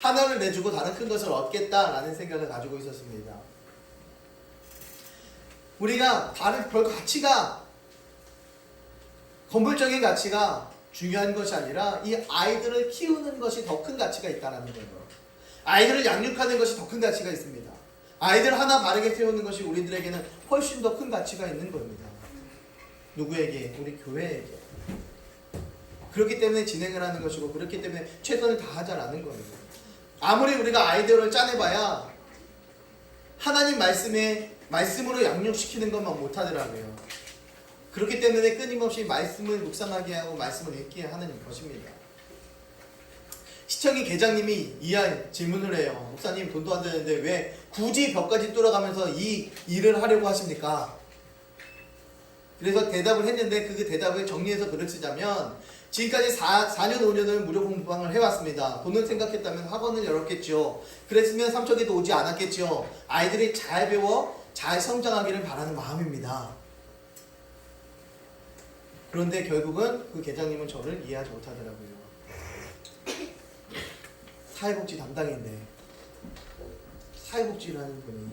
하나를 내주고 다른 큰 것을 얻겠다라는 생각을 가지고 있었습니다. 우리가 다른 별 가치가, 건물적인 가치가 중요한 것이 아니라 이 아이들을 키우는 것이 더 큰 가치가 있다는 거예요. 아이들을 양육하는 것이 더 큰 가치가 있습니다. 아이들 하나 바르게 세우는 것이 우리들에게는 훨씬 더 큰 가치가 있는 겁니다. 누구에게? 우리 교회에게. 그렇기 때문에 진행을 하는 것이고, 그렇기 때문에 최선을 다하자라는 거예요. 아무리 우리가 아이들을 짜내봐야 하나님 말씀으로 양육시키는 것만 못하더라고요. 그렇기 때문에 끊임없이 말씀을 묵상하게 하고 말씀을 읽게 하는 것입니다. 시청이 계장님이 질문을 해요. 목사님, 돈도 안 되는데 왜 굳이 벽까지 뚫어가면서 이 일을 하려고 하십니까? 그래서 대답을 했는데 그 대답을 정리해서 글을 쓰자면, 지금까지 4년 5년을 무료 공부방을 해왔습니다. 돈을 생각했다면 학원을 열었겠죠. 그랬으면 삼척에도 오지 않았겠죠. 아이들이 잘 배워 잘 성장하기를 바라는 마음입니다. 그런데 결국은 그 계장님은 저를 이해하지 못하더라고요. 사회복지 담당인데 사회복지를 하는 분이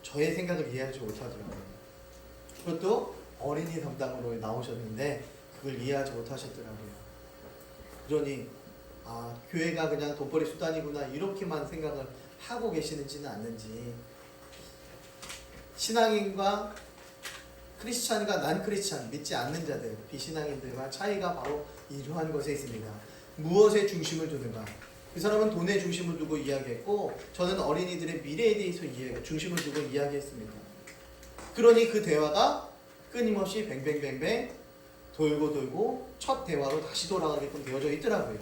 저의 생각을 이해하지 못하더라고요. 그것도 어린이 담당으로 나오셨는데 그걸 이해하지 못하셨더라고요. 그러니 교회가 그냥 돈벌이 수단이구나 이렇게만 생각을 하고 계시는지는 않는지, 신앙인과 크리스찬과 난 크리스찬, 믿지 않는 자들, 비신앙인들과 차이가 바로 이러한 것에 있습니다. 무엇에 중심을 두는가? 그 사람은 돈에 중심을 두고 이야기했고, 저는 어린이들의 미래에 대해서 중심을 두고 이야기했습니다. 그러니 그 대화가 끊임없이 뱅뱅뱅뱅 돌고 첫 대화로 다시 돌아가게끔 되어져 있더라고요.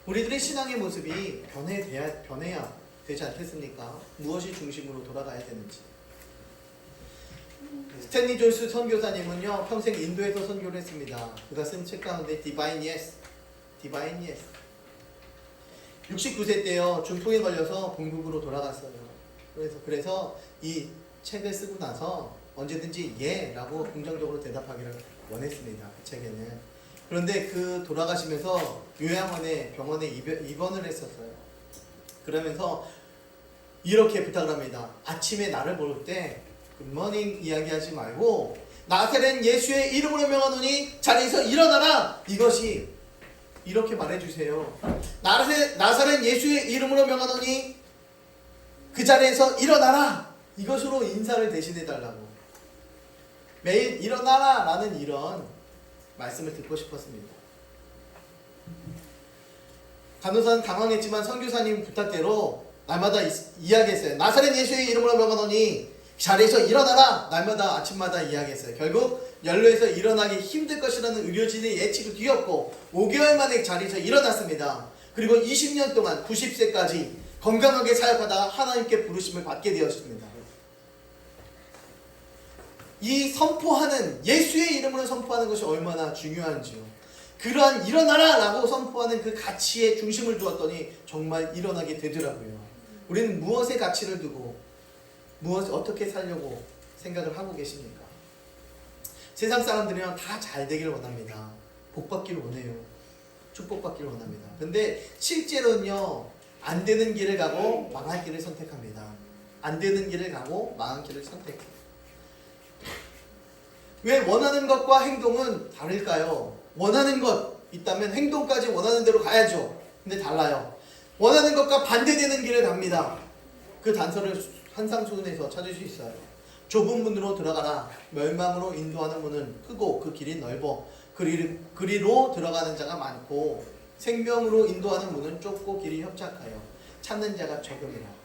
우리들의 신앙의 모습이 변해야 되지 않겠습니까? 무엇이 중심으로 돌아가야 되는지. 스탠리 존스 선교사님은요, 평생 인도에서 선교를 했습니다. 그가 쓴 책 가운데 Divine Yes, 69세 때요, 중풍에 걸려서 본국으로 돌아갔어요. 그래서 이 책을 쓰고 나서 언제든지 예라고 긍정적으로 대답하기를 원했습니다. 그 책에는. 그런데 그 돌아가시면서 요양원에 병원에 입원을 했었어요. 그러면서 이렇게 부탁을 합니다. 아침에 나를 볼 때 굿모닝 이야기하지 말고 나사렛 예수의 이름으로 명하노니 자리에서 일어나라, 이것이 이렇게 말해주세요. 나사렛 예수의 이름으로 명하노니 그 자리에서 일어나라, 이것으로 인사를 대신해달라고. 매일 일어나라 라는 이런 말씀을 듣고 싶었습니다. 간호사는 당황했지만 선교사님 부탁대로 날마다 이야기했어요. 나사렛 예수의 이름으로 명하노니 자리에서 일어나라, 날마다 아침마다 이야기했어요. 결국 연로에서 일어나기 힘들 것이라는 의료진의 예측을 뒤엎고 5개월 만에 자리에서 일어났습니다. 그리고 20년 동안 90세까지 건강하게 사역하다가 하나님께 부르심을 받게 되었습니다. 이 선포하는, 예수의 이름으로 선포하는 것이 얼마나 중요한지요. 그러한 일어나라 라고 선포하는 그 가치에 중심을 두었더니 정말 일어나게 되더라고요. 우리는 무엇에 가치를 두고 무엇을 어떻게 살려고 생각을 하고 계십니까? 세상 사람들이랑 다 잘 되길 원합니다. 복 받기를 원해요. 축복받기를 원합니다. 근데 실제로는요, 안 되는 길을 가고 망할 길을 선택합니다. 안 되는 길을 가고 망한 길을 선택해요. 왜 원하는 것과 행동은 다를까요? 원하는 것 있다면 행동까지 원하는 대로 가야죠. 근데 달라요. 원하는 것과 반대되는 길을 갑니다. 그 단서를 한상수훈에서 찾을 수 있어요. 좁은 문으로 들어가라. 멸망으로 인도하는 문은 크고 그 길이 넓어. 그리로 들어가는 자가 많고 생명으로 인도하는 문은 좁고 길이 협착하여 찾는 자가 적음이라.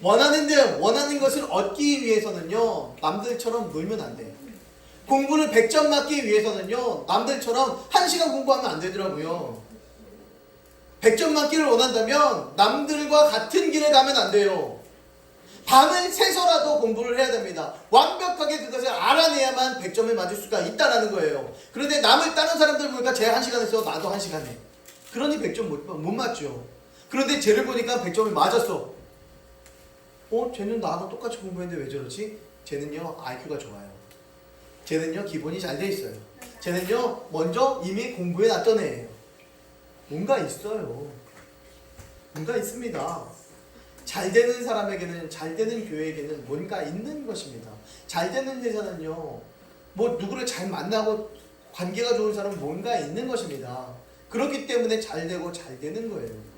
원하는 것을 얻기 위해서는요, 남들처럼 놀면 안 돼요. 공부를 100점 맞기 위해서는요, 남들처럼 1시간 공부하면 안 되더라고요. 100점 맞기를 원한다면 남들과 같은 길을 가면 안 돼요. 밤을 새서라도 공부를 해야 됩니다. 완벽하게 그것을 알아내야만 100점을 맞을 수가 있다는 거예요. 그런데 다른 사람들 보니까 쟤 1시간 했어, 나도 1시간 해. 그러니 100점 못 맞죠. 그런데 쟤를 보니까 100점을 맞았어. 쟤는 나하고 똑같이 공부했는데 왜 저러지? 쟤는요, IQ가 좋아요. 쟤는요, 기본이 잘 돼 있어요. 쟤는요, 먼저 이미 공부해 놨던 애예요. 뭔가 있어요. 뭔가 있습니다. 잘 되는 사람에게는, 잘 되는 교회에게는 뭔가 있는 것입니다. 잘 되는 회사는요, 뭐 누구를 잘 만나고 관계가 좋은 사람은 뭔가 있는 것입니다. 그렇기 때문에 잘 되고 잘 되는 거예요.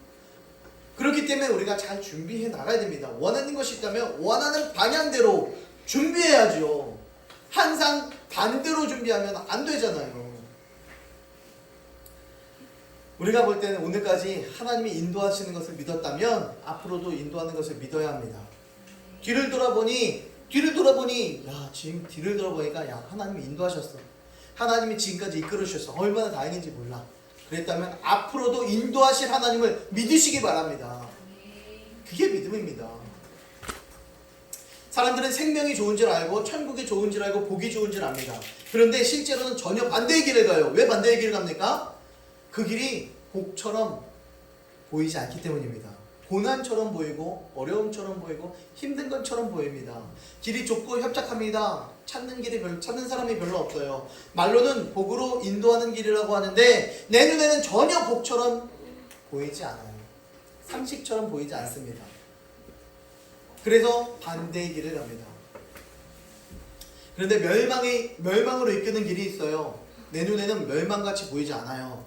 그렇기 때문에 우리가 잘 준비해 나가야 됩니다. 원하는 것이 있다면 원하는 방향대로 준비해야죠. 항상 반대로 준비하면 안 되잖아요. 우리가 볼 때는 오늘까지 하나님이 인도하시는 것을 믿었다면 앞으로도 인도하는 것을 믿어야 합니다. 뒤를 돌아보니 야, 지금 뒤를 돌아보니까 야, 하나님이 인도하셨어. 하나님이 지금까지 이끌으셨어. 얼마나 다행인지 몰라. 그랬다면 앞으로도 인도하실 하나님을 믿으시기 바랍니다. 그게 믿음입니다. 사람들은 생명이 좋은 줄 알고 천국이 좋은 줄 알고 복이 좋은 줄 압니다. 그런데 실제로는 전혀 반대의 길을 가요. 왜 반대의 길을 갑니까? 그 길이 복처럼 보이지 않기 때문입니다. 고난처럼 보이고 어려움처럼 보이고 힘든 것처럼 보입니다. 길이 좁고 협착합니다. 찾는 사람이 별로 없어요. 말로는 복으로 인도하는 길이라고 하는데 내 눈에는 전혀 복처럼 보이지 않아요. 상식처럼 보이지 않습니다. 그래서 반대의 길을 갑니다. 그런데 멸망으로 이끄는 길이 있어요. 내 눈에는 멸망같이 보이지 않아요.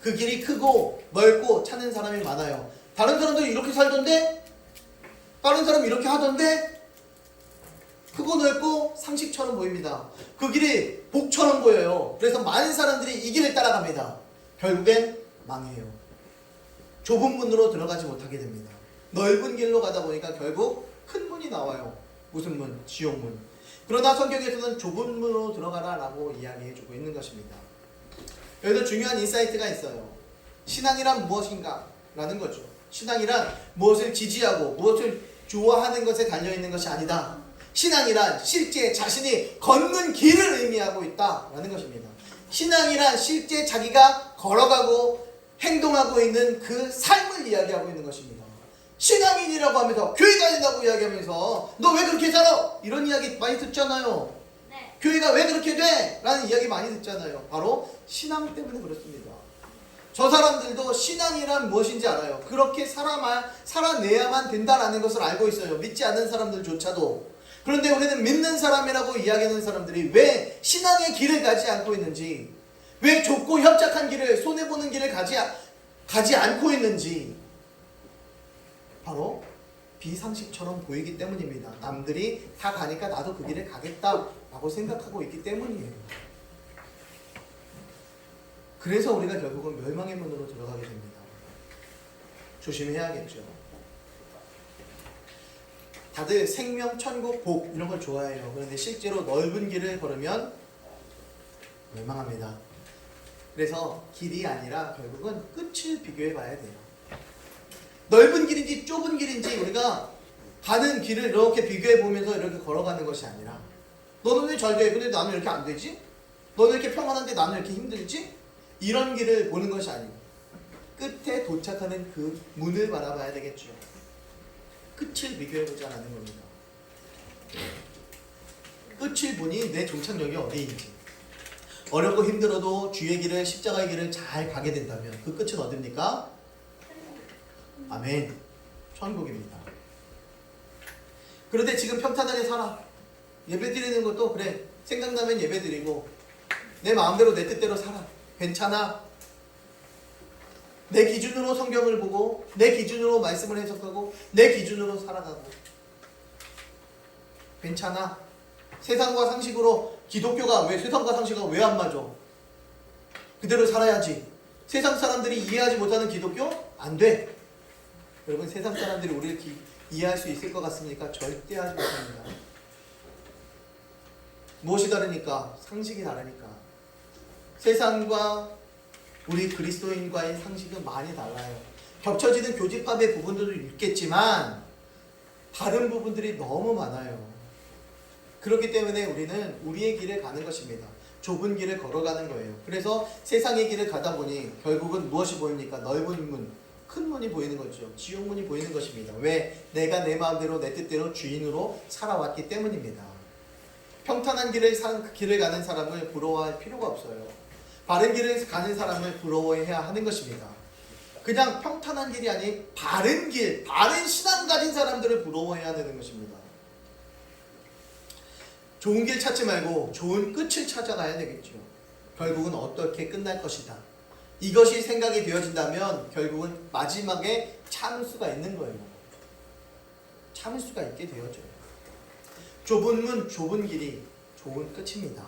그 길이 크고 넓고 찾는 사람이 많아요. 다른 사람들이 이렇게 살던데, 다른 사람이 이렇게 하던데, 크고 넓고 상식처럼 보입니다. 그 길이 복처럼 보여요. 그래서 많은 사람들이 이 길을 따라갑니다. 결국엔 망해요. 좁은 문으로 들어가지 못하게 됩니다. 넓은 길로 가다 보니까 결국 큰 문이 나와요. 무슨 문? 지옥문. 그러나 성경에서는 좁은 문으로 들어가라 라고 이야기해주고 있는 것입니다. 여기도 중요한 인사이트가 있어요. 신앙이란 무엇인가? 라는 거죠. 신앙이란 무엇을 지지하고 무엇을 좋아하는 것에 달려있는 것이 아니다. 신앙이란 실제 자신이 걷는 길을 의미하고 있다 라는 것입니다. 신앙이란 실제 자기가 걸어가고 행동하고 있는 그 삶을 이야기하고 있는 것입니다. 신앙인이라고 하면서 교회 다닌다고 이야기하면서 너 왜 그렇게 살아? 이런 이야기 많이 듣잖아요. 네. 교회가 왜 그렇게 돼? 라는 이야기 많이 듣잖아요. 바로 신앙 때문에 그렇습니다. 저 사람들도 신앙이란 무엇인지 알아요. 그렇게 살아내야만 된다라는 것을 알고 있어요. 믿지 않는 사람들조차도. 그런데 우리는 믿는 사람이라고 이야기하는 사람들이 왜 신앙의 길을 가지 않고 있는지, 왜 좁고 협착한 길을, 손해보는 길을 가지 않고 있는지, 바로 비상식처럼 보이기 때문입니다. 남들이 다 가니까 나도 그 길을 가겠다라고 생각하고 있기 때문이에요. 그래서 우리가 결국은 멸망의 문으로 들어가게 됩니다. 조심해야겠죠. 다들 생명, 천국, 복 이런 걸 좋아해요. 그런데 실제로 넓은 길을 걸으면 멸망합니다. 그래서 길이 아니라 결국은 끝을 비교해 봐야 돼요. 넓은 길인지 좁은 길인지 우리가 가는 길을 이렇게 비교해 보면서 이렇게 걸어가는 것이 아니라 너는 왜 잘 돼? 근데 나는 이렇게 안 되지? 너는 이렇게 평안한데 나는 이렇게 힘들지? 이런 길을 보는 것이 아니고 끝에 도착하는 그 문을 바라봐야 되겠죠. 끝을 비교해보자라는 겁니다. 끝을 보니 내 종착역이 어디인지. 어렵고 힘들어도 주의 길을, 십자가의 길을 잘 가게 된다면 그 끝은 어딥니까? 아멘. 천국입니다. 그런데 지금 평탄하게 살아. 예배 드리는 것도 그래. 생각나면 예배 드리고 내 마음대로 내 뜻대로 살아. 괜찮아. 내 기준으로 성경을 보고 내 기준으로 말씀을 해석하고 내 기준으로 살아가고 괜찮아. 세상과 상식으로 세상과 상식과 왜 안 맞아? 그대로 살아야지. 세상 사람들이 이해하지 못하는 기독교? 안 돼. 여러분, 세상 사람들이 우리를 이해할 수 있을 것 같습니까? 절대 하지 못합니다. 무엇이 다르니까? 상식이 다르니까. 세상과 우리 그리스도인과의 상식은 많이 달라요. 겹쳐지는 교집합의 부분들도 있겠지만 다른 부분들이 너무 많아요. 그렇기 때문에 우리는 우리의 길을 가는 것입니다. 좁은 길을 걸어가는 거예요. 그래서 세상의 길을 가다 보니 결국은 무엇이 보입니까? 넓은 문, 큰 문이 보이는 거죠. 지옥문이 보이는 것입니다. 왜? 내가 내 마음대로 내 뜻대로 주인으로 살아왔기 때문입니다. 평탄한 길을 가는 사람을 부러워할 필요가 없어요. 바른 길을 가는 사람을 부러워해야 하는 것입니다. 그냥 평탄한 길이 아닌 바른 길, 바른 신앙 가진 사람들을 부러워해야 되는 것입니다. 좋은 길 찾지 말고 좋은 끝을 찾아가야 되겠죠. 결국은 어떻게 끝날 것이다. 이것이 생각이 되어진다면 결국은 마지막에 참을 수가 있는 거예요. 참을 수가 있게 되어져요. 좁은 문, 좁은 길이 좋은 끝입니다.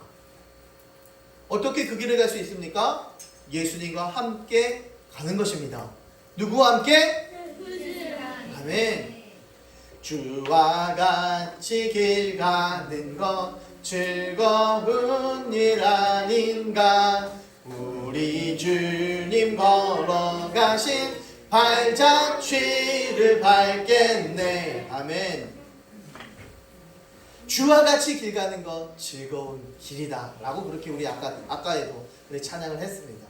어떻게 그 길을 갈 수 있습니까? 예수님과 함께 가는 것입니다. 누구와 함께? 아멘. 주와 같이 길 가는 것 즐거운 일 아닌가. 우리 주님 걸어가신 발자취를 밟겠네. 아멘. 주와 같이 길 가는 것 즐거운 길이다 라고 그렇게 우리 아까에도 우리 찬양을 했습니다.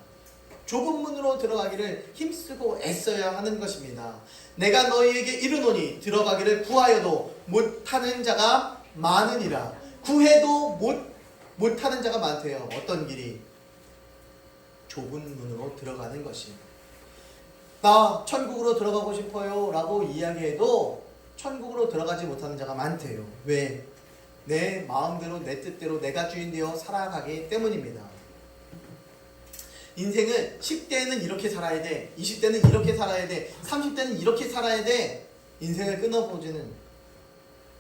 좁은 문으로 들어가기를 힘쓰고 애써야 하는 것입니다. 내가 너희에게 이르노니 들어가기를 구하여도 못하는 자가 많으니라. 구해도 못하는 자가 많대요. 어떤 길이? 좁은 문으로 들어가는 것이. 나 천국으로 들어가고 싶어요 라고 이야기해도 천국으로 들어가지 못하는 자가 많대요. 왜? 내 마음대로 내 뜻대로 내가 주인 되어 살아가기 때문입니다. 인생은 10대에는 이렇게 살아야 돼, 20대는 이렇게 살아야 돼, 30대는 이렇게 살아야 돼. 인생을 끊어보지는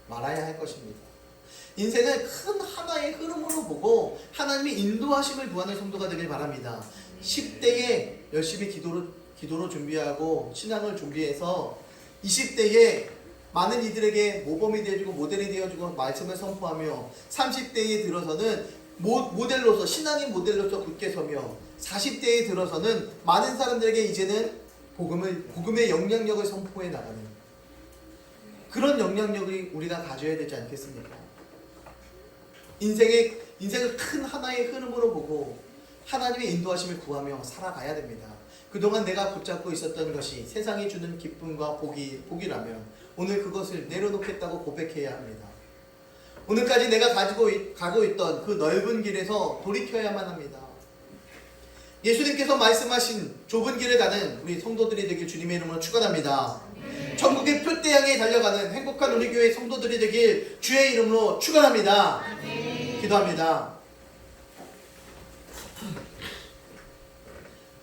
말아야 할 것입니다. 인생을 큰 하나의 흐름으로 보고 하나님의 인도하심을 구하는 성도가 되길 바랍니다. 10대에 열심히 기도로 준비하고 신앙을 준비해서 20대에 많은 이들에게 모범이 되어주고 모델이 되어주고 말씀을 선포하며 30대에 들어서는 모델로서 신앙의 모델로서 굳게 서며 40대에 들어서는 많은 사람들에게 이제는 복음의 영향력을 선포해 나가는 그런 영향력을 우리가 가져야 되지 않겠습니까? 인생을 큰 하나의 흐름으로 보고 하나님의 인도하심을 구하며 살아가야 됩니다. 그동안 내가 붙잡고 있었던 것이 세상이 주는 기쁨과 복이라면 오늘 그것을 내려놓겠다고 고백해야 합니다. 오늘까지 내가 가고 있던 그 넓은 길에서 돌이켜야만 합니다. 예수님께서 말씀하신 좁은 길을 가는 우리 성도들이 되길 주님의 이름으로 축원합니다. 천국의 표대 향해 달려가는 행복한 우리 교회 성도들이 되길 주의 이름으로 축원합니다. 기도합니다.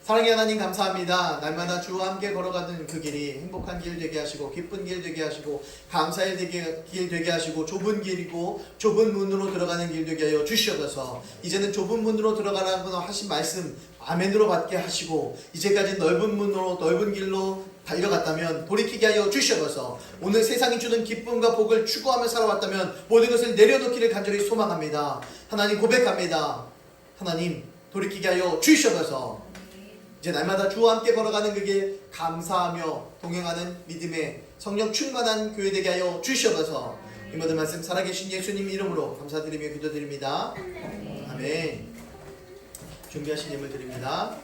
사랑의 하나님 감사합니다. 날마다 주와 함께 걸어가는 그 길이 행복한 길 되게 하시고 기쁜 길 되게 하시고 감사의 길 되게 하시고 좁은 길이고 좁은 문으로 들어가는 길 되게 하여 주시옵소서. 이제는 좁은 문으로 들어가라고 하신 말씀 아멘으로 받게 하시고 이제까지 넓은 문으로 넓은 길로 달려갔다면 돌이키게 하여 주시옵소서. 오늘 세상이 주는 기쁨과 복을 추구하며 살아왔다면 모든 것을 내려놓기를 간절히 소망합니다. 하나님 고백합니다. 하나님 돌이키게 하여 주시옵소서. 이제 날마다 주와 함께 걸어가는 그 길 감사하며 동행하는 믿음의 성령 충만한 교회 되게 하여 주시옵소서. 이 모든 말씀 살아계신 예수님 이름으로 감사드리며 기도드립니다. 아멘. 준비하신 예물 드립니다.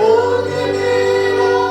모금으로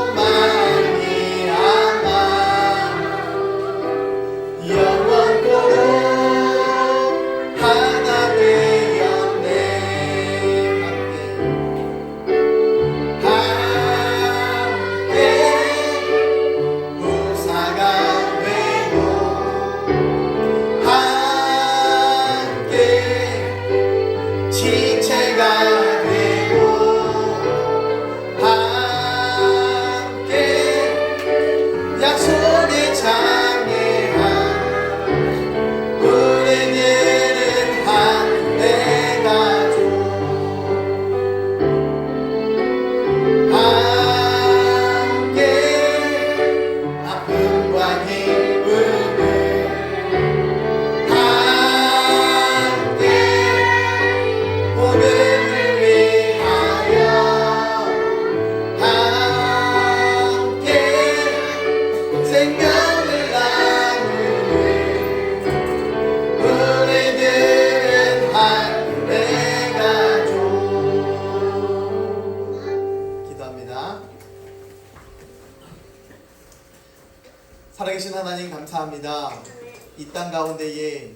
살아계신 하나님 감사합니다. 이 땅 가운데에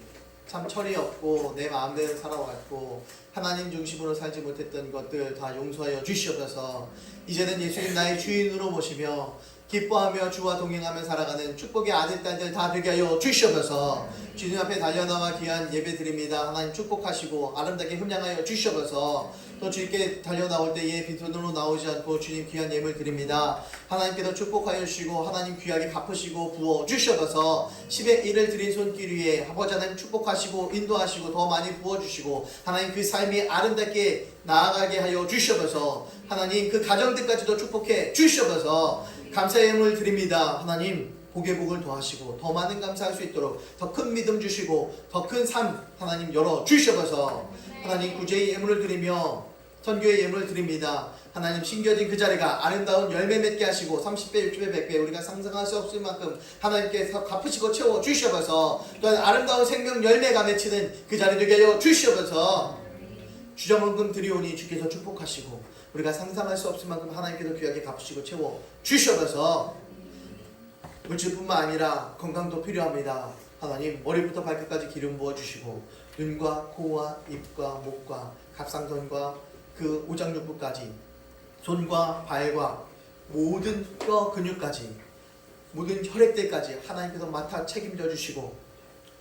참 철이 없고 내 마음대로 살아왔고 하나님 중심으로 살지 못했던 것들 다 용서하여 주시옵소서. 이제는 예수님 나의 주인으로 모시며 기뻐하며 주와 동행하며 살아가는 축복의 아들 딸들 다 되게 하여 주시옵소서. 주님 앞에 달려나와 귀한 예배 드립니다. 하나님 축복하시고 아름답게 흠양하여 주시옵소서. 또 주님께 달려나올 때에 빈손으로 나오지 않고 주님 귀한 예물 드립니다. 하나님께서 축복하여 주시고 하나님 귀하게 갚으시고 부어 주시옵소서. 10의 1을 드린 손길 위에 아버지 하나님 축복하시고 인도하시고 더 많이 부어주시고 하나님 그 삶이 아름답게 나아가게 하여 주시옵소서. 하나님 그 가정들까지도 축복해 주시옵소서. 감사의 예물 드립니다. 하나님 복의 복을 더하시고 더 많은 감사할 수 있도록 더 큰 믿음 주시고 더 큰 삶 하나님 열어 주시옵소서. 하나님 구제의 예물을 드리며 선교의 예물을 드립니다. 하나님 심겨진 그 자리가 아름다운 열매 맺게 하시고 30배, 60배, 100배 우리가 상상할 수 없을 만큼 하나님께서 갚으시고 채워 주시옵소서. 또한 아름다운 생명 열매가 맺히는 그 자리 되게 하여 주시옵소서. 주저만큼 드리오니 주께서 축복하시고 우리가 상상할 수 없을 만큼 하나님께서 귀하게 갚으시고 채워 주시옵소서. 물질뿐만 아니라 건강도 필요합니다. 하나님 머리부터 발끝까지 기름 부어주시고 눈과 코와 입과 목과 갑상선과 그 오장육부까지 손과 발과 모든 뼈 근육까지 모든 혈액들까지 하나님께서 맡아 책임져 주시고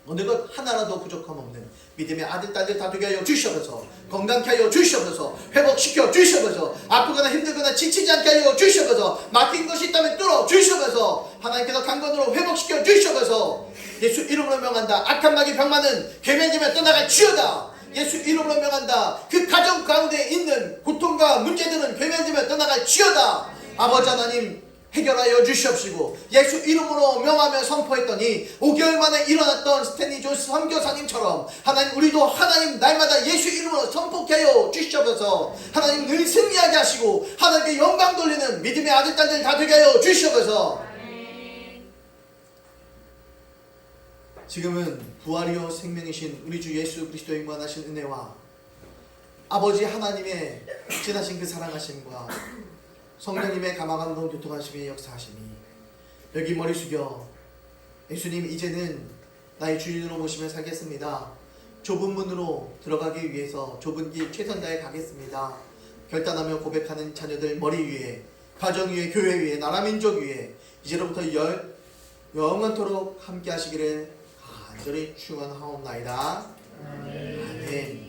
어느 것 하나라도 부족함 없는 믿음의 아들 딸들 다 되게 하여 주시옵소서. 건강케 하여 주시옵소서. 회복시켜 주시옵소서. 아프거나 힘들거나 지치지 않게 하여 주시옵소서. 막힌 것이 있다면 뚫어 주시옵소서. 하나님께서 강건으로 회복시켜 주시옵소서. 예수 이름으로 명한다. 악한 마귀 병마는 괴면되며 떠나갈 지어다. 예수 이름으로 명한다. 그 가정 가운데 있는 고통과 문제들은 괴면되며 떠나갈 지어다. 아버지 하나님 해결하여 주시옵시고 예수 이름으로 명하며 선포했더니 5개월 만에 일어났던 스탠리 존스 선교사님처럼 하나님 우리도 하나님 날마다 예수 이름으로 선포케 하여 주시옵소서. 하나님 늘 승리하게 하시고 하나님께 영광 돌리는 믿음의 아들 딸들 다 되게 하여 주시옵소서. 지금은 부활이요 생명이신 우리 주 예수 그리스도의 무한하신 은혜와 아버지 하나님의 진하신 그 사랑하심과 성령님의 감화감동 교통하심의 역사하심이 여기 머리 숙여 예수님 이제는 나의 주인으로 모시며 살겠습니다. 좁은 문으로 들어가기 위해서 좁은 길 최선 다해 가겠습니다. 결단하며 고백하는 자녀들 머리 위에 가정 위에 교회 위에 나라 민족 위에 이제로부터 영원토록 함께 하시기를 간절히 축원하옵나이다. 아멘.